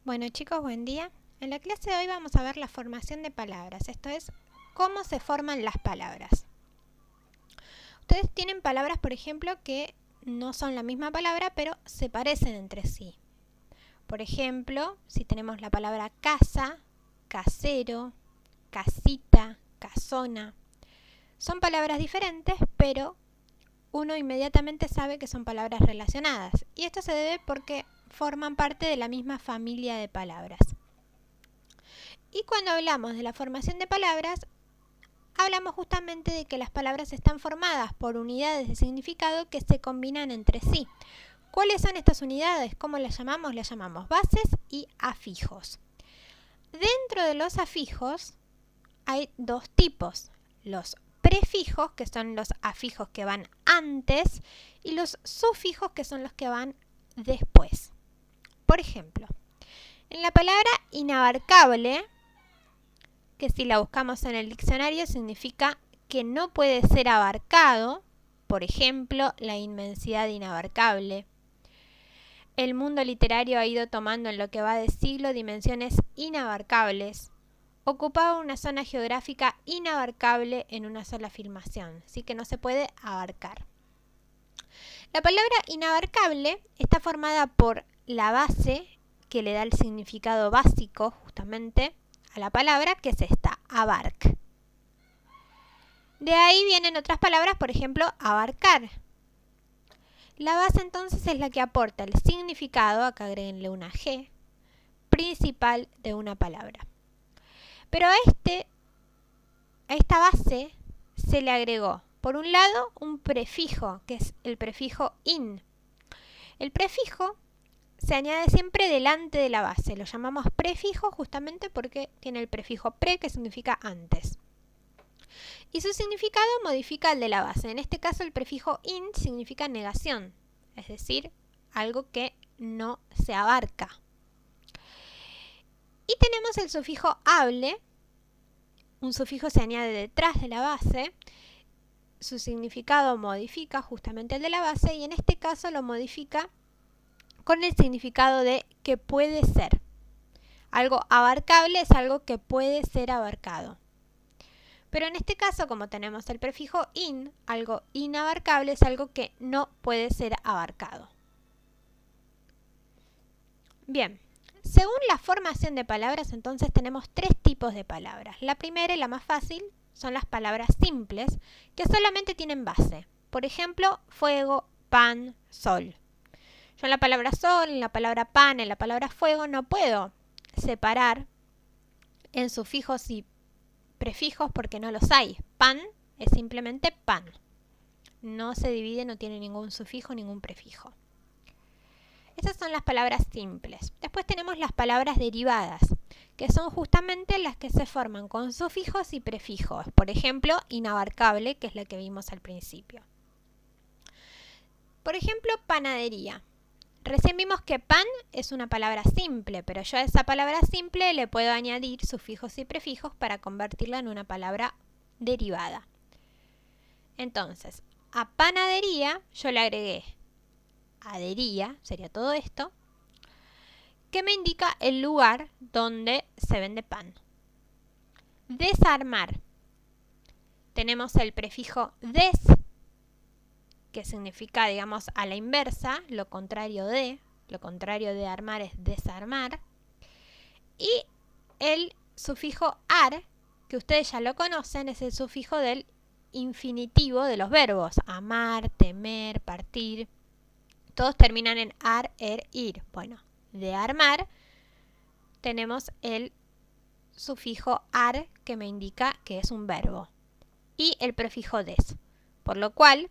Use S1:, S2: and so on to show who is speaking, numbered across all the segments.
S1: Bueno chicos, buen día. En la clase de hoy vamos a ver la formación de palabras, esto es, cómo se forman las palabras. Ustedes tienen palabras, por ejemplo, que no son la misma palabra, pero se parecen entre sí. Por ejemplo, si tenemos la palabra casa, casero, casita, casona. Son palabras diferentes, pero uno inmediatamente sabe que son palabras relacionadas. Y esto se debe porque forman parte de la misma familia de palabras. Y cuando hablamos de la formación de palabras, hablamos justamente de que las palabras están formadas por unidades de significado que se combinan entre sí. ¿Cuáles son estas unidades? ¿Cómo las llamamos? Las llamamos bases y afijos. Dentro de los afijos hay dos tipos: los prefijos, que son los afijos que van antes, y los sufijos, que son los que van después. Por ejemplo, en la palabra inabarcable, que si la buscamos en el diccionario significa que no puede ser abarcado, por ejemplo, la inmensidad inabarcable. El mundo literario ha ido tomando en lo que va de siglo dimensiones inabarcables. Ocupaba una zona geográfica inabarcable en una sola filmación, así que no se puede abarcar. La palabra inabarcable está formada por la base, que le da el significado básico justamente a la palabra, que es esta, abarc. De ahí vienen otras palabras, por ejemplo, abarcar. La base entonces es la que aporta el significado, acá agréguenle una G, principal de una palabra. Pero a esta base se le agregó, por un lado, un prefijo, que es el prefijo in. El prefijo se añade siempre delante de la base, lo llamamos prefijo justamente porque tiene el prefijo pre, que significa antes. Y su significado modifica el de la base. En este caso el prefijo in significa negación, es decir, algo que no se abarca. Y tenemos el sufijo able. Un sufijo se añade detrás de la base, su significado modifica justamente el de la base y en este caso lo modifica con el significado de que puede ser. Algo abarcable es algo que puede ser abarcado. Pero en este caso, como tenemos el prefijo in, algo inabarcable es algo que no puede ser abarcado. Bien, según la formación de palabras, entonces tenemos tres tipos de palabras. La primera y la más fácil son las palabras simples, que solamente tienen base. Por ejemplo, fuego, pan, sol. Yo en la palabra sol, en la palabra pan, en la palabra fuego no puedo separar en sufijos y prefijos porque no los hay. Pan es simplemente pan. No se divide, no tiene ningún sufijo, ningún prefijo. Esas son las palabras simples. Después tenemos las palabras derivadas, que son justamente las que se forman con sufijos y prefijos. Por ejemplo, inabarcable, que es la que vimos al principio. Por ejemplo, panadería. Recién vimos que pan es una palabra simple, pero yo a esa palabra simple le puedo añadir sufijos y prefijos para convertirla en una palabra derivada. Entonces, a panadería yo le agregué adería, sería todo esto, que me indica el lugar donde se vende pan. Desarmar. Tenemos el prefijo des, que significa, digamos, a la inversa, lo contrario de armar es desarmar. Y el sufijo ar, que ustedes ya lo conocen, es el sufijo del infinitivo de los verbos. Amar, temer, partir. Todos terminan en ar, er, ir. Bueno, de armar tenemos el sufijo ar, que me indica que es un verbo. Y el prefijo des. Por lo cual,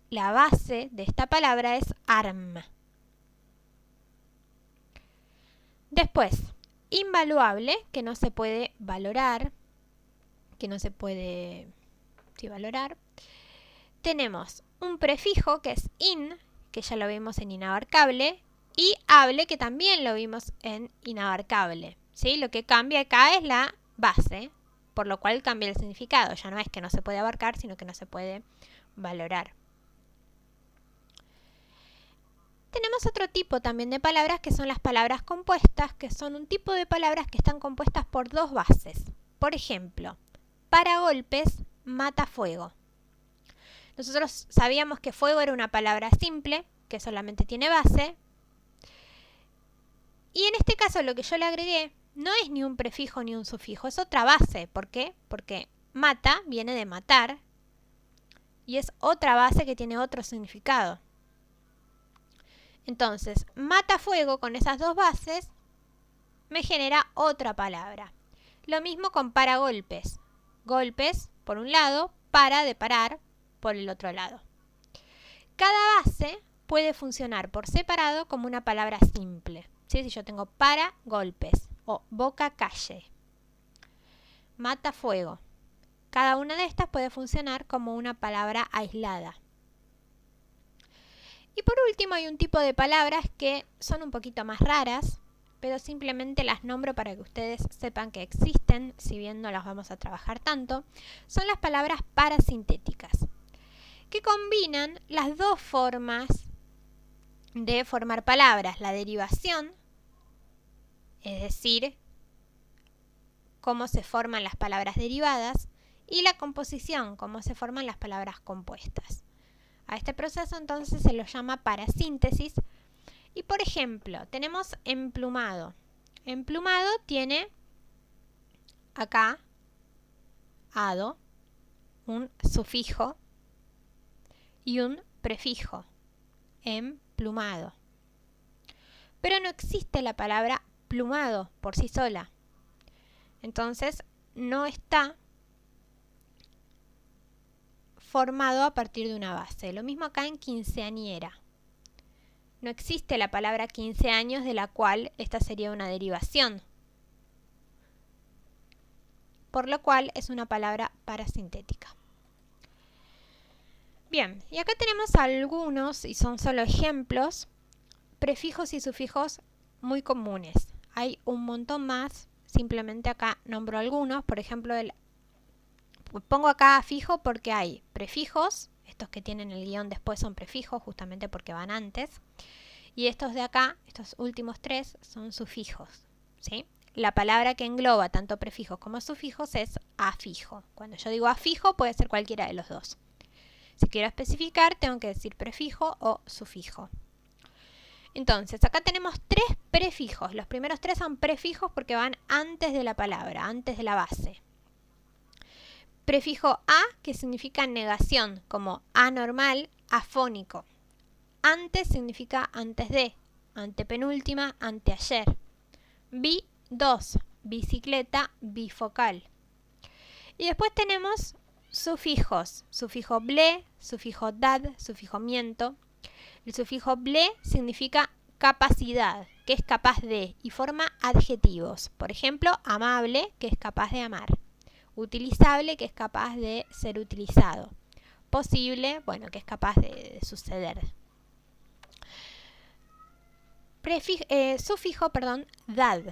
S1: la base de esta palabra es arm. Después, invaluable, que no se puede valorar, que no se puede valorar. Tenemos un prefijo que es in, que ya lo vimos en inabarcable, y able, que también lo vimos en inabarcable. ¿Sí? Lo que cambia acá es la base, por lo cual cambia el significado. Ya no es que no se puede abarcar, sino que no se puede valorar. Tenemos otro tipo también de palabras que son las palabras compuestas, que son un tipo de palabras que están compuestas por dos bases. Por ejemplo, para golpes, mata fuego. Nosotros sabíamos que fuego era una palabra simple, que solamente tiene base. Y en este caso lo que yo le agregué no es ni un prefijo ni un sufijo, es otra base. ¿Por qué? Porque mata viene de matar y es otra base que tiene otro significado. Entonces, mata fuego con esas dos bases me genera otra palabra. Lo mismo con para golpes. Golpes por un lado, para de parar por el otro lado. Cada base puede funcionar por separado como una palabra simple. ¿Sí? Si yo tengo para golpes o boca calle, mata fuego. Cada una de estas puede funcionar como una palabra aislada. Y por último hay un tipo de palabras que son un poquito más raras, pero simplemente las nombro para que ustedes sepan que existen, si bien no las vamos a trabajar tanto. Son las palabras parasintéticas, que combinan las dos formas de formar palabras, la derivación, es decir, cómo se forman las palabras derivadas, y la composición, cómo se forman las palabras compuestas. A este proceso entonces se lo llama parasíntesis. Y por ejemplo, tenemos emplumado. Emplumado tiene acá, ado, un sufijo y un prefijo, emplumado. Pero no existe la palabra plumado por sí sola. Entonces no está formado a partir de una base. Lo mismo acá en quinceañera. No existe la palabra 15 años, de la cual esta sería una derivación. Por lo cual es una palabra parasintética. Bien, y acá tenemos algunos, y son solo ejemplos, prefijos y sufijos muy comunes. Hay un montón más, simplemente acá nombro algunos. Por ejemplo, pongo acá fijo porque hay prefijos, estos que tienen el guión después son prefijos justamente porque van antes, y estos de acá, estos últimos tres, son sufijos, ¿sí? La palabra que engloba tanto prefijos como sufijos es afijo. Cuando yo digo afijo puede ser cualquiera de los dos. Si quiero especificar tengo que decir prefijo o sufijo. Entonces acá tenemos tres prefijos. Los primeros tres son prefijos porque van antes de la palabra, antes de la base. Prefijo a, que significa negación, como anormal, afónico. Antes significa antes de, antepenúltima, anteayer. Dos, bicicleta, bifocal. Y después tenemos sufijos, sufijo ble, sufijo dad, sufijo miento. El sufijo ble significa capacidad, que es capaz de, y forma adjetivos. Por ejemplo, amable, que es capaz de amar. Utilizable, que es capaz de ser utilizado. Posible, bueno, que es capaz de suceder. Sufijo, dad,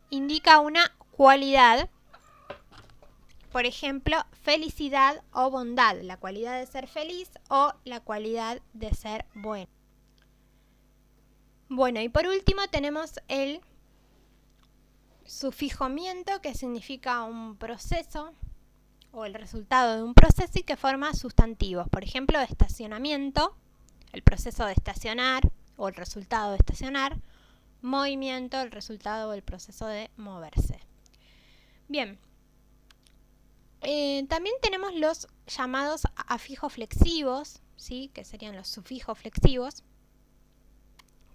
S1: indica una cualidad. Por ejemplo, felicidad o bondad, la cualidad de ser feliz o la cualidad de ser bueno. Bueno, y por último tenemos el sufijo miento, que significa un proceso o el resultado de un proceso y que forma sustantivos. Por ejemplo, estacionamiento, el proceso de estacionar o el resultado de estacionar. Movimiento, el resultado o el proceso de moverse. Bien. También tenemos los llamados afijos flexivos, ¿sí? Que serían los sufijos flexivos,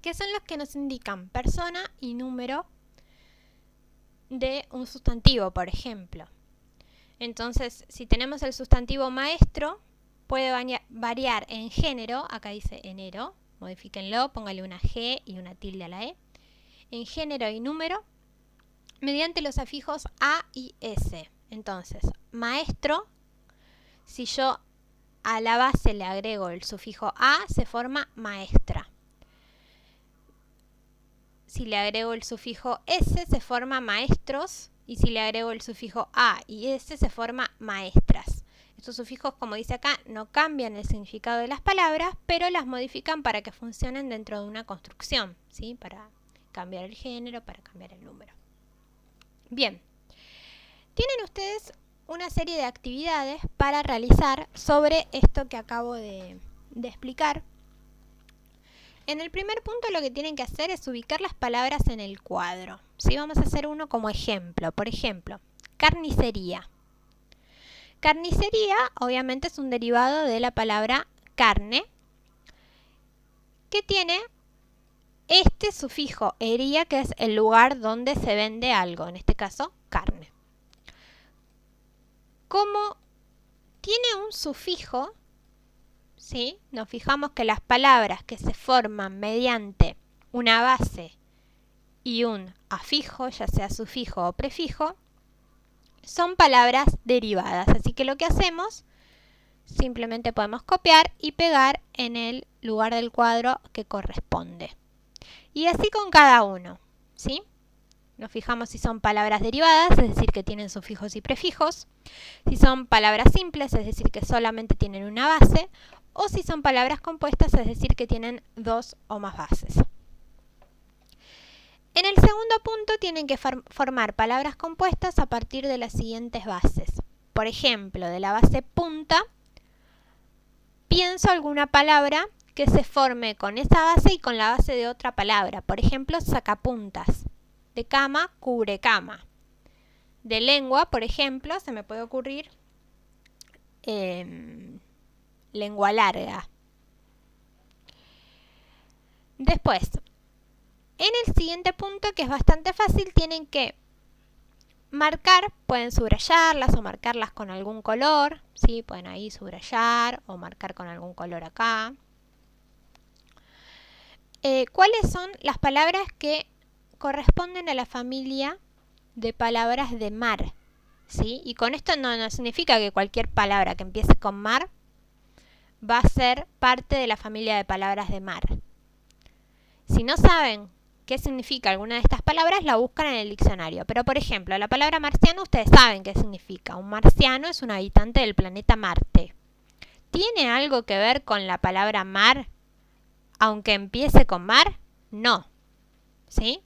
S1: que son los que nos indican persona y número de un sustantivo, por ejemplo. Entonces, si tenemos el sustantivo maestro, puede variar en género, acá dice enero, modifíquenlo, póngale una G y una tilde a la E, en género y número, mediante los afijos A y S. Entonces, maestro, si yo a la base le agrego el sufijo a, se forma maestra. Si le agrego el sufijo s, se forma maestros. Y si le agrego el sufijo a y s, se forma maestras. Esto Estos sufijos, como dice acá, no cambian el significado de las palabras, pero las modifican para que funcionen dentro de una construcción, ¿sí? Para cambiar el género, para cambiar el número. Bien, tienen ustedes una serie de actividades para realizar sobre esto que acabo de explicar. En el primer punto lo que tienen que hacer es ubicar las palabras en el cuadro. ¿Sí? Vamos a hacer uno como ejemplo. Por ejemplo, carnicería. Carnicería obviamente es un derivado de la palabra carne, que tiene este sufijo ería, que es el lugar donde se vende algo, en este caso carne. Como tiene un sufijo, ¿sí? Nos fijamos que las palabras que se forman mediante una base y un afijo, ya sea sufijo o prefijo, son palabras derivadas. Así que lo que hacemos, simplemente podemos copiar y pegar en el lugar del cuadro que corresponde. Y así con cada uno, ¿sí? Nos fijamos si son palabras derivadas, es decir, que tienen sufijos y prefijos. Si son palabras simples, es decir, que solamente tienen una base. O si son palabras compuestas, es decir, que tienen dos o más bases. En el segundo punto tienen que formar palabras compuestas a partir de las siguientes bases. Por ejemplo, de la base punta, pienso alguna palabra que se forme con esa base y con la base de otra palabra. Por ejemplo, sacapuntas. De cama, cubre cama. De lengua, por ejemplo, se me puede ocurrir lengua larga. Después, en el siguiente punto, que es bastante fácil, tienen que marcar, pueden subrayarlas o marcarlas con algún color, ¿sí? Pueden ahí subrayar o marcar con algún color acá. ¿Cuáles son las palabras que corresponden a la familia de palabras de mar? ¿Sí? Y con esto no significa que cualquier palabra que empiece con mar va a ser parte de la familia de palabras de mar. Si no saben qué significa alguna de estas palabras, la buscan en el diccionario. Pero, por ejemplo, la palabra marciano, ustedes saben qué significa. Un marciano es un habitante del planeta Marte. ¿Tiene algo que ver con la palabra mar, aunque empiece con mar? No. ¿Sí?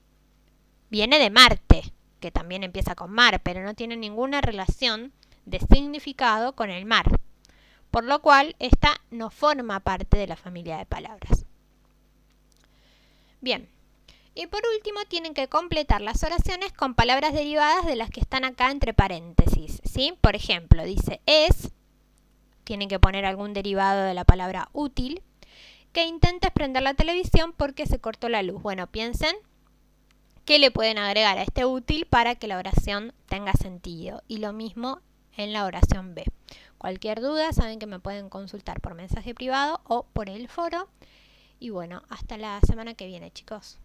S1: Viene de Marte, que también empieza con mar, pero no tiene ninguna relación de significado con el mar. Por lo cual, esta no forma parte de la familia de palabras. Bien. Y por último, tienen que completar las oraciones con palabras derivadas de las que están acá entre paréntesis, ¿sí? Por ejemplo, dice es, tienen que poner algún derivado de la palabra útil, que intentes prender la televisión porque se cortó la luz. Bueno, piensen qué le pueden agregar a este útil para que la oración tenga sentido. Y lo mismo en la oración B. Cualquier duda, saben que me pueden consultar por mensaje privado o por el foro. Y bueno, hasta la semana que viene, chicos.